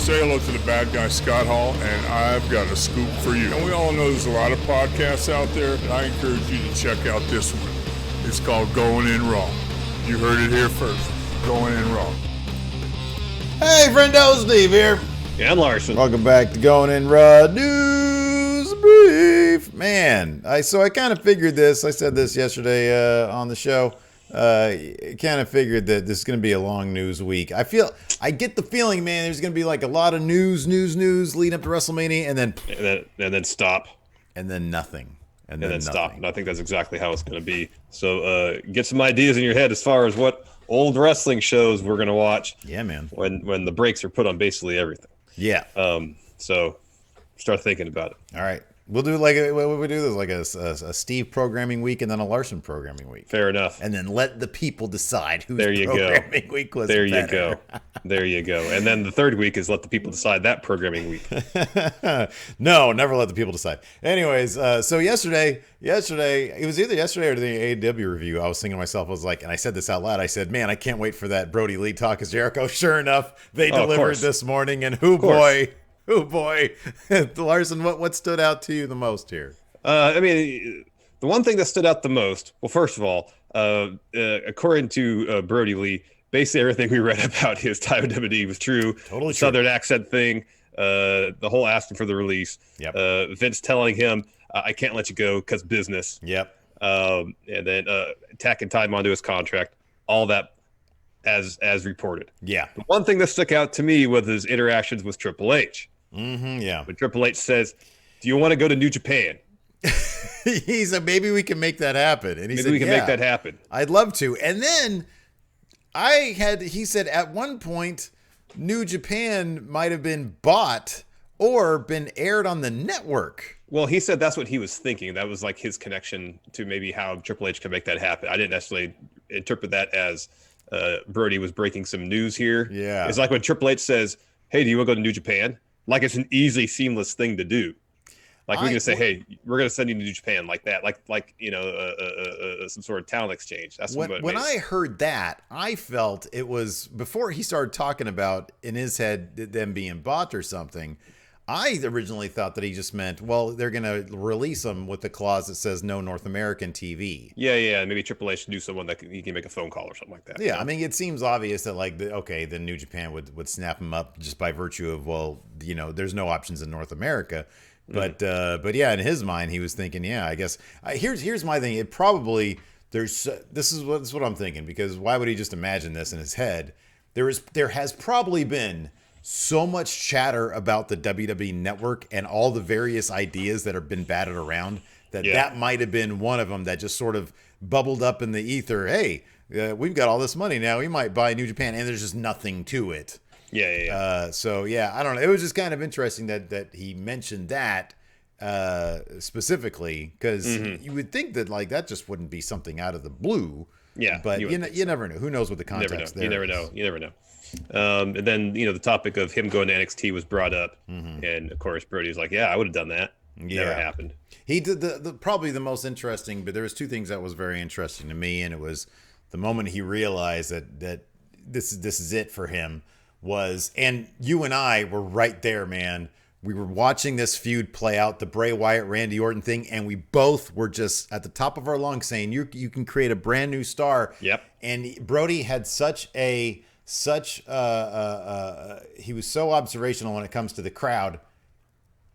Say hello to the bad guy, Scott Hall, and I've got a scoop for you. And we all know there's a lot of podcasts out there, and I encourage you to check out this one. It's called Going In Raw. You heard it here first. Going In Raw. Hey, friendo, Steve here. Yeah, I'm Larson. Welcome back to Going In Raw News Brief. Man, I kind of figured this. I said this yesterday on the show. Kind of figured that this is going to be a long news week. I get the feeling, man, there's going to be like a lot of news leading up to WrestleMania, and then stop, and then nothing, and then nothing. Stop. And I think that's exactly how it's going to be. So get some ideas in your head as far as what old wrestling shows we're going to watch. Yeah, man. When the brakes are put on basically everything. Yeah. So start thinking about it. All right. We'll do like what we do. There's like a Steve programming week and then a Larson programming week. Fair enough. And then let the people decide whose programming week was better. There you go. And then the third week is let the people decide that programming week. No, never let the people decide. Anyways, so yesterday, it was either yesterday or the AEW review. I was thinking to myself, I was like, and I said this out loud. I said, man, I can't wait for that Brodie Lee Talk as Jericho. Sure enough, they delivered this morning, and Oh boy, Larson, what stood out to you the most here? I mean, the one thing that stood out the most, well, first of all, according to Brodie Lee, basically everything we read about his time with WWE was true. Totally true. Southern accent thing, the whole asking for the release. Yep. Vince telling him, I can't let you go because business. Yep. And then tacking time onto his contract, all that as reported. Yeah. The one thing that stuck out to me was his interactions with Triple H. Mm-hmm, yeah. When Triple H says, do you want to go to New Japan? He said, maybe we can make that happen. And he said, we can make that happen. I'd love to. And then he said at one point, New Japan might have been bought or been aired on the network. Well, he said that's what he was thinking. That was like his connection to maybe how Triple H could make that happen. I didn't necessarily interpret that as Brodie was breaking some news here. Yeah. It's like when Triple H says, hey, do you want to go to New Japan? Like it's an easy, seamless thing to do. Like we're going to say, hey, we're going to send you to New Japan like that. Like some sort of talent exchange. That's when I heard that, I felt it was before he started talking about in his head them being bought or something. I originally thought that he just meant, well, they're going to release them with the clause that says no North American TV. Yeah. Maybe Triple H knew someone that he can make a phone call or something like that. Yeah, I mean, it seems obvious that, like, then New Japan would snap them up just by virtue of, well, there's no options in North America. But yeah, in his mind, he was thinking, yeah, I guess. Here's my thing. It probably, this is what I'm thinking, because why would he just imagine this in his head? There has probably been so much chatter about the WWE network and all the various ideas that have been batted around that might have been one of them that just sort of bubbled up in the ether. Hey, we've got all this money now. We might buy New Japan, and there's just nothing to it. Yeah. So yeah, I don't know. It was just kind of interesting that he mentioned that specifically, because you would think that like that just wouldn't be something out of the blue. Yeah, but you never know. Who knows what the context there? You never know. And then the topic of him going to NXT was brought up, and of course Brodie's like, yeah, I would have done that. Never happened. He did the probably the most interesting, but there was two things that was very interesting to me, and it was the moment he realized that this is it for him was, and you and I were right there, man. We were watching this feud play out, the Bray Wyatt Randy Orton thing, and we both were just at the top of our lungs saying, you can create a brand new star. Yep. And Brodie had he was so observational when it comes to the crowd.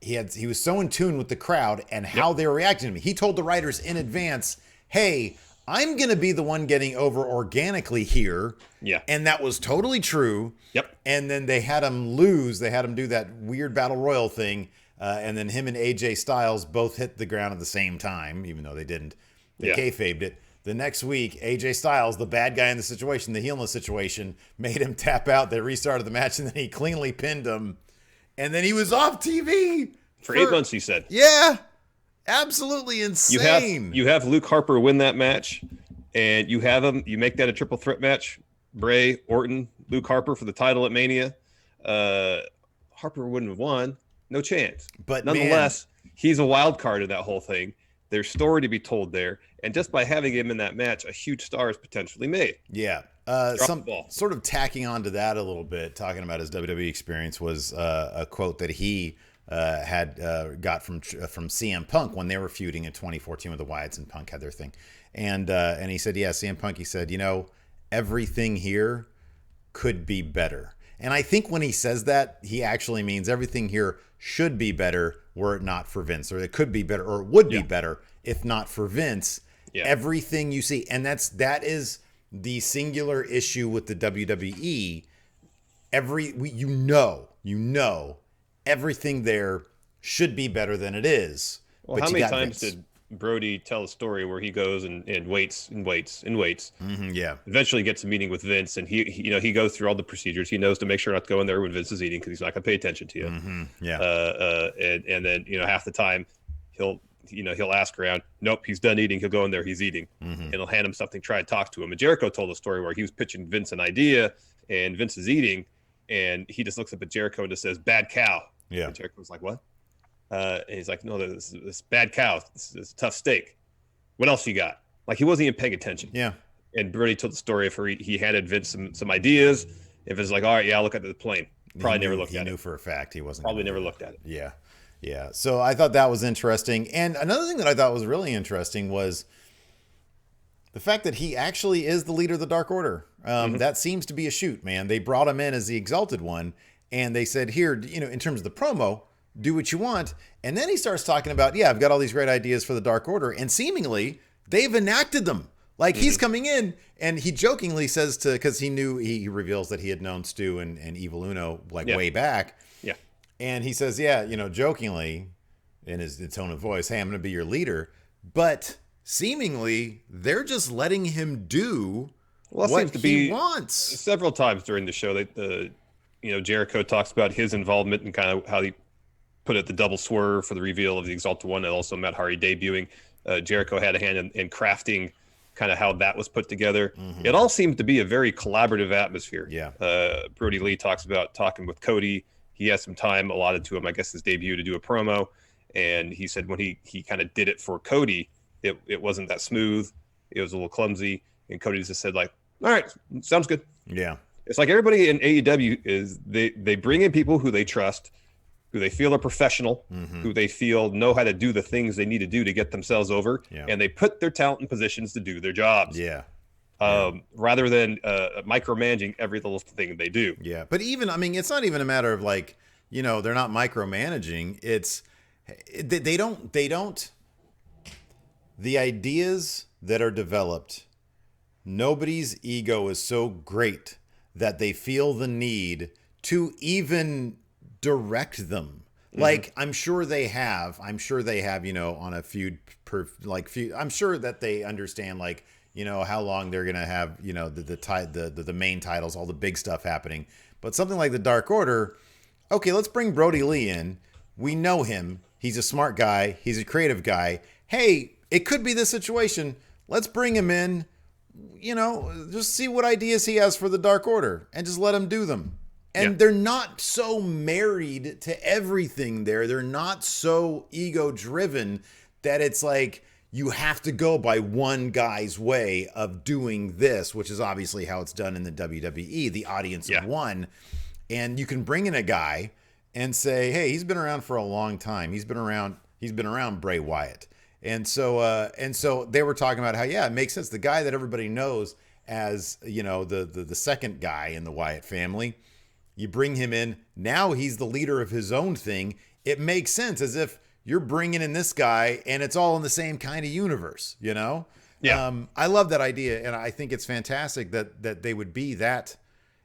He was so in tune with the crowd and how they were reacting to me. He told the writers in advance, hey, I'm going to be the one getting over organically here. Yeah. And that was totally true. Yep. And then they had him lose. They had him do that weird battle royal thing. And then him and AJ Styles both hit the ground at the same time, even though they didn't. They kayfabed it. The next week, AJ Styles, the bad guy in the situation, the heel in the situation, made him tap out. They restarted the match, and then he cleanly pinned him. And then he was off TV. For 8 months, he said. Yeah. Absolutely insane. You have Luke Harper win that match, and you make that a triple threat match. Bray, Orton, Luke Harper for the title at Mania. Harper wouldn't have won. No chance. But nonetheless, he's a wild card in that whole thing. There's story to be told there, and just by having him in that match, a huge star is potentially made. Yeah. Some sort of tacking on to that a little bit, talking about his WWE experience, was a quote that he had got from CM Punk when they were feuding in 2014 with the Wyatts, and Punk had their thing. And he said, yeah, CM Punk, he said, everything here could be better. And I think when he says that, he actually means everything here should be better were it not for Vince, or it could be better, or it would be better if not for Vince. Yeah. Everything you see, and that is the singular issue with the WWE. Everything there should be better than it is. Well, how many times did Brodie tell a story where he goes and waits and waits and waits? Mm-hmm, yeah. Eventually gets a meeting with Vince, and he goes through all the procedures. He knows to make sure not to go in there when Vince is eating, because he's not going to pay attention to you. Mm-hmm, yeah. And then half the time he'll ask around. Nope, he's done eating. He'll go in there. He's eating, and he'll hand him something. Try to talk to him. And Jericho told a story where he was pitching Vince an idea, and Vince is eating, and he just looks up at Jericho and just says, "Bad cow." Yeah. And Jericho's like, "What?" And he's like, "No, this bad cow. This is tough steak. What else you got?" Like, he wasn't even paying attention. Yeah. And Brodie told the story of where he handed Vince some ideas. If it's like, all right, yeah, I'll look at the plane. Probably never looked at it. He knew for a fact he wasn't. Probably never looked at it. Yeah. Yeah. So I thought that was interesting. And another thing that I thought was really interesting was the fact that he actually is the leader of the Dark Order. That seems to be a shoot, man. They brought him in as the Exalted One, and they said, here, in terms of the promo, do what you want. And then he starts talking about, yeah, I've got all these great ideas for the Dark Order. And seemingly they've enacted them. Like, he's coming in and he jokingly says because he reveals that he had known Stu and Evil Uno way back. Yeah. And he says, yeah, jokingly in his tone of voice, hey, I'm going to be your leader. But seemingly they're just letting him do what he wants. Several times during the show, Jericho talks about his involvement and kind of how he put it, the double swerve for the reveal of the Exalted One, and also Matt Hardy debuting. Jericho had a hand in crafting kind of how that was put together. It all seemed to be a very collaborative atmosphere. Yeah. Brodie Lee talks about talking with Cody. He has some time allotted to him, I guess his debut, to do a promo. And he said when he kind of did it for Cody, it wasn't that smooth. It was a little clumsy. And Cody just said, like, all right, sounds good. Yeah. It's like everybody in AEW is they bring in people who they trust, who they feel are professional, who they feel know how to do the things they need to do to get themselves over, and they put their talent in positions to do their jobs. Yeah. Rather than micromanaging every little thing they do. Yeah. But even, it's not even a matter of they're not micromanaging. It's they don't the ideas that are developed, nobody's ego is so great that they feel the need to even direct them. Like, I'm sure they have, on a feud I'm sure that they understand, how long they're going to have, the main titles, all the big stuff happening. But something like the Dark Order, okay, let's bring Brodie Lee in. We know him. He's a smart guy. He's a creative guy. Hey, it could be this situation. Let's bring him in, just see what ideas he has for the Dark Order and just let him do them. And they're not so married to everything there. They're not so ego-driven that it's like you have to go by one guy's way of doing this, which is obviously how it's done in the WWE, the audience of one. And you can bring in a guy and say, hey, he's been around for a long time. He's been around Bray Wyatt. And so they were talking about how, it makes sense. The guy that everybody knows as, the second guy in the Wyatt family, you bring him in. Now he's the leader of his own thing. It makes sense, as if you're bringing in this guy and it's all in the same kind of universe, Yeah. I love that idea. And I think it's fantastic that they would be that.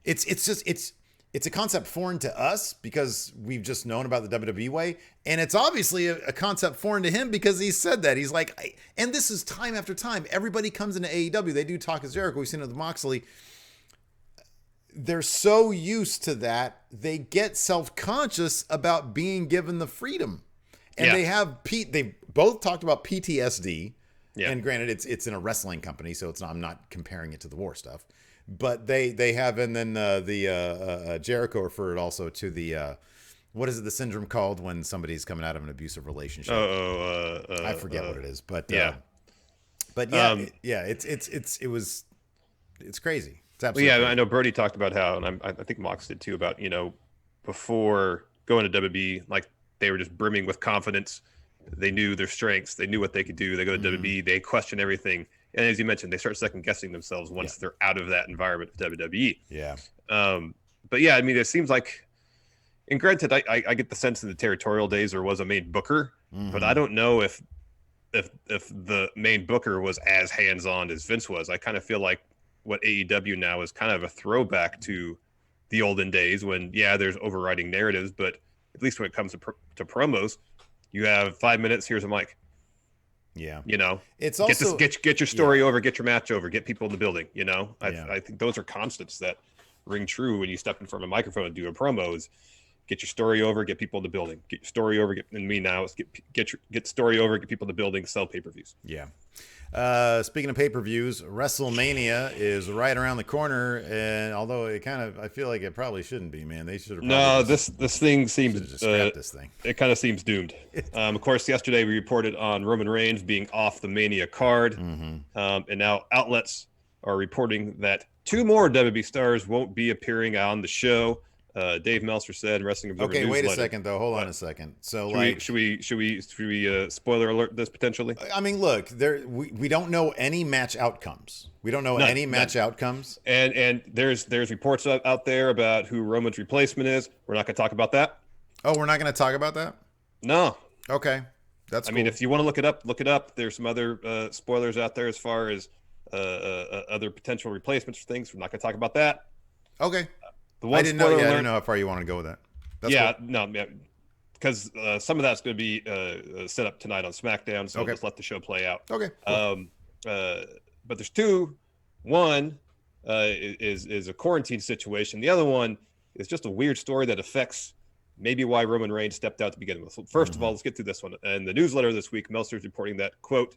It's a concept foreign to us because we've just known about the WWE way. And it's obviously a concept foreign to him because he said that. He's like, and this is time after time. Everybody comes into AEW. They do talk as Jericho. We've seen it with Moxley. They're so used to that. They get self-conscious about being given the freedom. And they both talked about PTSD. Yeah. And granted, it's in a wrestling company, so I'm not comparing it to the war stuff. But they have, and then the Jericho referred also to the what is it, the syndrome called when somebody's coming out of an abusive relationship? I forget what it is, but yeah. It's crazy. It's absolutely Well, yeah, crazy. I know Brodie talked about how, and I think Mox did too, about, before going to WWE, like they were just brimming with confidence. They knew their strengths. They knew what they could do. They go to WWE. They question everything. And as you mentioned, they start second guessing themselves once they're out of that environment of WWE. Yeah. But yeah, I mean, it seems like, and granted, I get the sense in the territorial days there was a main booker, but I don't know if the main booker was as hands-on as Vince was. I kind of feel like what AEW now is kind of a throwback to the olden days when, there's overriding narratives, but at least when it comes to promos, you have 5 minutes, here's a mic. Yeah. It's also get your story over, get your match over, get people in the building. I think those are constants that ring true when you step in front of a microphone and do a promo. Is get your story over, get people in the building. Get your story over, get story over, get people in the building, sell pay-per-views. Yeah. Speaking of pay-per-views, WrestleMania is right around the corner, and although I feel like it probably shouldn't be, man. They should have. No, this thing seems just scrapped this thing. It kind of seems doomed. Of course, yesterday we reported on Roman Reigns being off the Mania card, and now outlets are reporting that 2 more WWE stars won't be appearing on the show. Dave Meltzer said in Wrestling Observer Okay, wait a newsletter. second though. Hold on a second. So should we spoiler alert this potentially? I mean, look, we don't know any match outcomes. We don't know any match outcomes. And there's reports out there about who Roman's replacement is. We're not going to talk about that. Oh, we're not going to talk about that? No. Okay. That's cool. I mean, if you want to look it up. There's some other spoilers out there as far as other potential replacements for things. We're not going to talk about that. Okay. I didn't know how far you want to go with that. That's cool. Because some of that's going to be set up tonight on SmackDown, so just let the show play out. Okay. Cool. But there's 2. One is a quarantine situation. The other one is just a weird story that affects maybe why Roman Reigns stepped out to begin with. So first of all, let's get through this one. And the newsletter this week, Meltzer's reporting that, quote,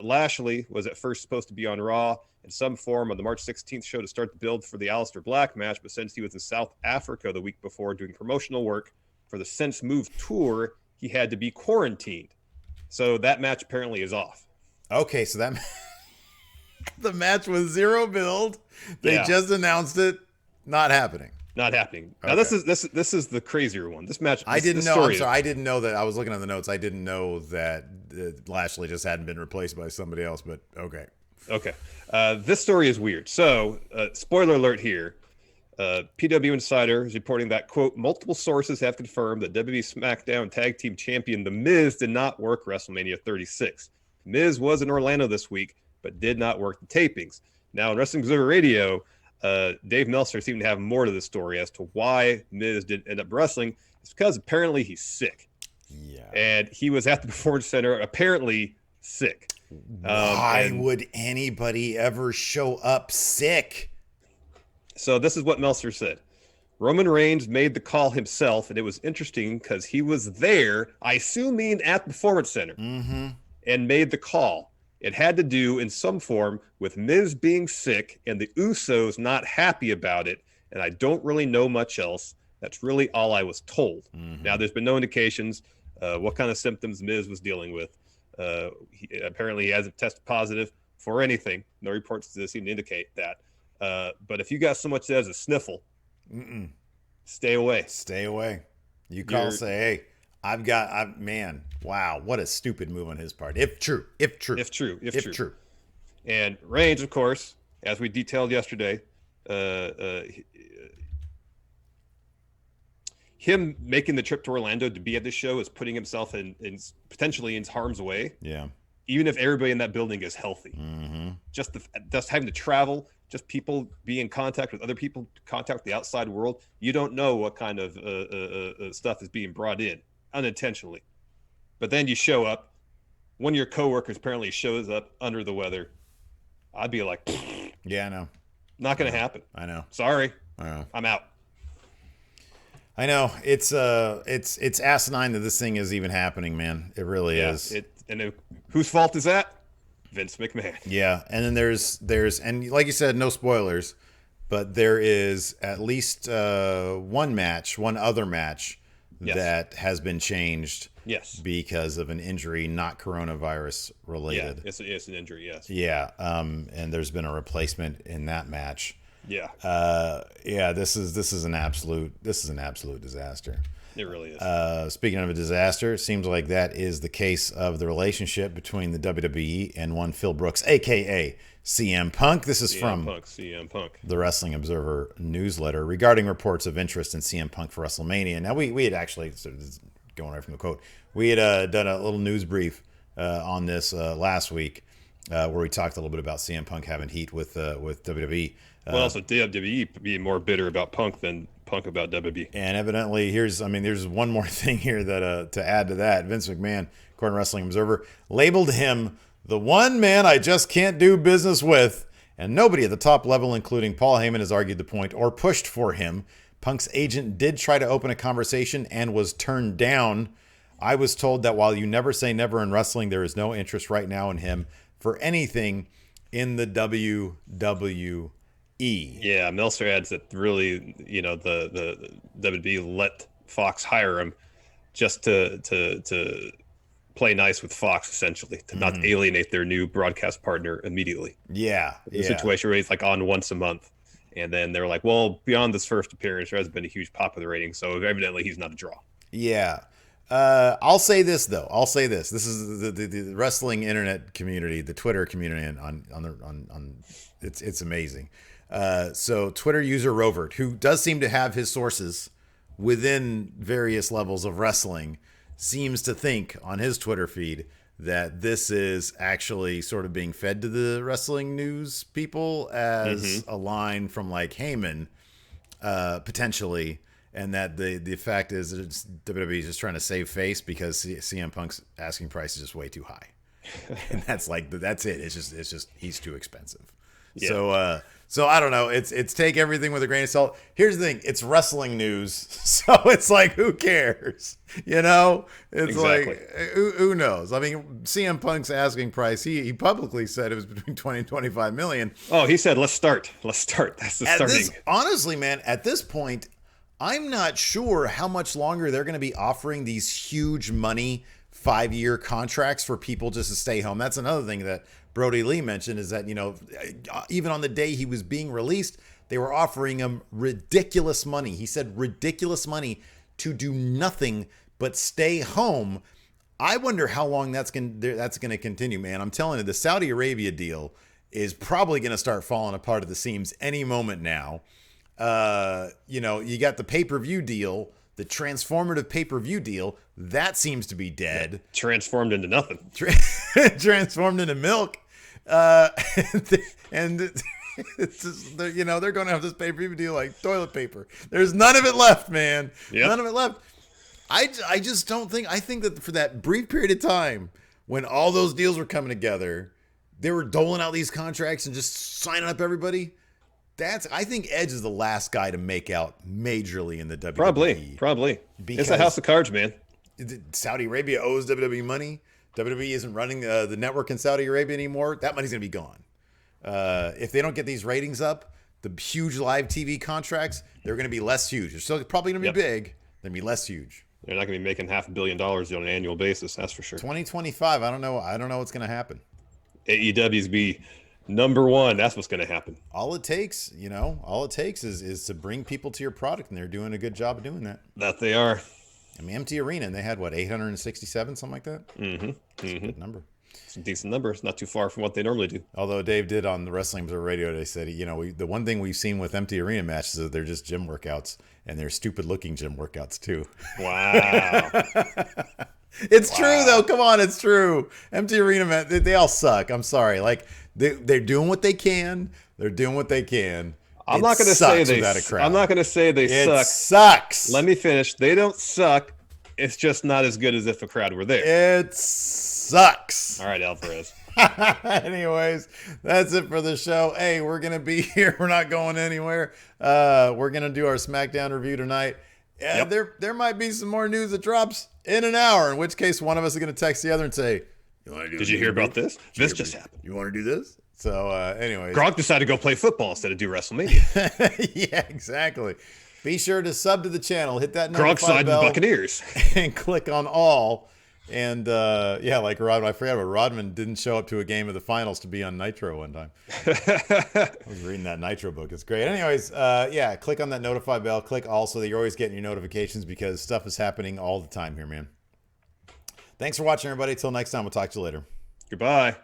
Lashley was at first supposed to be on Raw in some form on the March 16th show to start the build for the Aleister Black match, but since he was in South Africa the week before doing promotional work for the Sense Move tour, he had to be quarantined. So that match apparently is off. Okay, so that the match was 0 build. They just announced it. Not happening. Not happening. Okay. Now this is the crazier one. This match. I didn't know. I'm sorry. I didn't know that. I was looking at the notes. I didn't know that Lashley just hadn't been replaced by somebody else. But okay. Okay. This story is weird. So, spoiler alert here. PW Insider is reporting that, quote, multiple sources have confirmed that WWE SmackDown Tag Team Champion The Miz did not work WrestleMania 36. Miz was in Orlando this week, but did not work the tapings. Now, in Wrestling Observer Radio, Dave Meltzer seemed to have more to the story as to why Miz didn't end up wrestling. It's because apparently he's sick. Yeah. And he was at the Performance Center apparently sick. Why would anybody ever show up sick? So this is what Meltzer said. Roman Reigns made the call himself, and it was interesting because he was there, I assume at the Performance Center, and made the call. It had to do in some form with Miz being sick and the Usos not happy about it, and I don't really know much else. That's really all I was told. Now, there's been no indications what kind of symptoms Miz was dealing with. Apparently, he hasn't tested positive for anything. No reports to seem to indicate that. But if you got so much as a sniffle, stay away. Stay away. You call, say, hey, man, wow, what a stupid move on his part. If true. And Reigns, of course, as we detailed yesterday, him making the trip to Orlando to be at this show is putting himself in potentially in harm's way. Yeah. Even if everybody in that building is healthy, just having to travel, just people be in contact with other people, contact the outside world. You don't know what kind of stuff is being brought in unintentionally. But then you show up. One of your coworkers apparently shows up under the weather. I'd be like, yeah, I know. Not going to happen. I know. Sorry. I know. I'm out. I know. It's asinine that this thing is even happening, man. It really is. Whose fault is that? Vince McMahon. Yeah, and then there's and like you said, no spoilers, but there is at least one other match that has been changed. Yes. Because of an injury, not coronavirus related. Yeah, it's an injury. Yes. Yeah. And there's been a replacement in that match. Yeah. This is an absolute disaster. It really is. Speaking of a disaster, it seems like that is the case of the relationship between the WWE and one Phil Brooks, aka CM Punk. This is from CM Punk, the Wrestling Observer newsletter regarding reports of interest in CM Punk for WrestleMania. Now we had actually, so going right from the quote, we had done a little news brief on this last week where we talked a little bit about CM Punk having heat with WWE. Well, also WWE being more bitter about Punk than Punk about WWE. And evidently, there's one more thing here that to add to that. Vince McMahon, according to Wrestling Observer, labeled him the one man I just can't do business with, and nobody at the top level, including Paul Heyman, has argued the point or pushed for him. Punk's agent did try to open a conversation and was turned down. I was told that while you never say never in wrestling, there is no interest right now in him for anything in the WWE. Yeah, Meltzer adds that really, the WWE let Fox hire him just to play nice with Fox, essentially, to not alienate their new broadcast partner immediately. Yeah. The situation where he's like on once a month. And then they were like, well, beyond this first appearance, there hasn't been a huge pop of the rating, so evidently he's not a draw. Yeah. I'll say this, though. This is the wrestling internet community, the Twitter community on it's amazing. So Twitter user Rovert, who does seem to have his sources within various levels of wrestling, seems to think on his Twitter feed that this is actually sort of being fed to the wrestling news people as a line from like Heyman, potentially. And that the fact is that WWE is just trying to save face because CM Punk's asking price is just way too high. And that's it. It's just he's too expensive. Yeah. So I don't know. It's take everything with a grain of salt. Here's the thing. It's wrestling news. So it's like, who cares? It's exactly. Like, who knows? I mean, CM Punk's asking price, he publicly said it was between 20 and 25 million. Oh, he said, let's start. That's the starting. Honestly, man, at this point, I'm not sure how much longer they're going to be offering these huge money 5-year contracts for people just to stay home. That's another thing that Brodie Lee mentioned is that, even on the day he was being released, they were offering him ridiculous money. He said ridiculous money to do nothing but stay home. I wonder how long that's going to continue, man. I'm telling you, the Saudi Arabia deal is probably going to start falling apart at the seams any moment now. You got the pay-per-view deal, the transformative pay-per-view deal, that seems to be dead. Yeah, transformed into nothing. Transformed into milk. And it's just, they're going to have this pay-per-view deal like toilet paper. There's none of it left, man. Yep. None of it left. I just don't think, I think that for that brief period of time when all those deals were coming together, they were doling out these contracts and just signing up everybody. I think Edge is the last guy to make out majorly in the WWE. Probably. It's a house of cards, man. Saudi Arabia owes WWE money. WWE isn't running the network in Saudi Arabia anymore. That money's going to be gone. If they don't get these ratings up, the huge live TV contracts, they're going to be less huge. They're still probably going to be big. They're going to be less huge. They're not going to be making $500 million on an annual basis. That's for sure. 2025. I don't know what's going to happen. AEW's be number one. That's what's going to happen. All it takes is to bring people to your product, and they're doing a good job of doing that. That they are. I mean, Empty Arena, and they had 867, something like that. That's a good number. It's a decent number. It's not too far from what they normally do. Although Dave did on the Wrestling Observer Radio, they said, the one thing we've seen with Empty Arena matches is they're just gym workouts, and they're stupid looking gym workouts too. Wow. It's true though. Come on, it's true. Empty Arena, they all suck. I'm sorry. Like they're doing what they can. They're doing what they can. I'm not going to say they. I'm not going to say they suck. It sucks. Let me finish. They don't suck. It's just not as good as if a crowd were there. It sucks. All right, Alvarez. Anyways, that's it for the show. Hey, we're going to be here. We're not going anywhere. We're going to do our SmackDown review tonight. Yeah, there might be some more news that drops in an hour, in which case one of us is going to text the other and say, Did you hear about this? This just happened. You want to do this? So anyways. Gronk decided to go play football instead of do WrestleMania. Yeah, exactly. Be sure to sub to the channel, hit that Gronk notify sliding the bell, Buccaneers. and click on all. And yeah, like Rodman, I forgot, but Rodman didn't show up to a game of the finals to be on Nitro one time. I was reading that Nitro book. It's great. Anyways, yeah, click on that notify bell. Click all so that you're always getting your notifications because stuff is happening all the time here, man. Thanks for watching, everybody. Till next time, we'll talk to you later. Goodbye.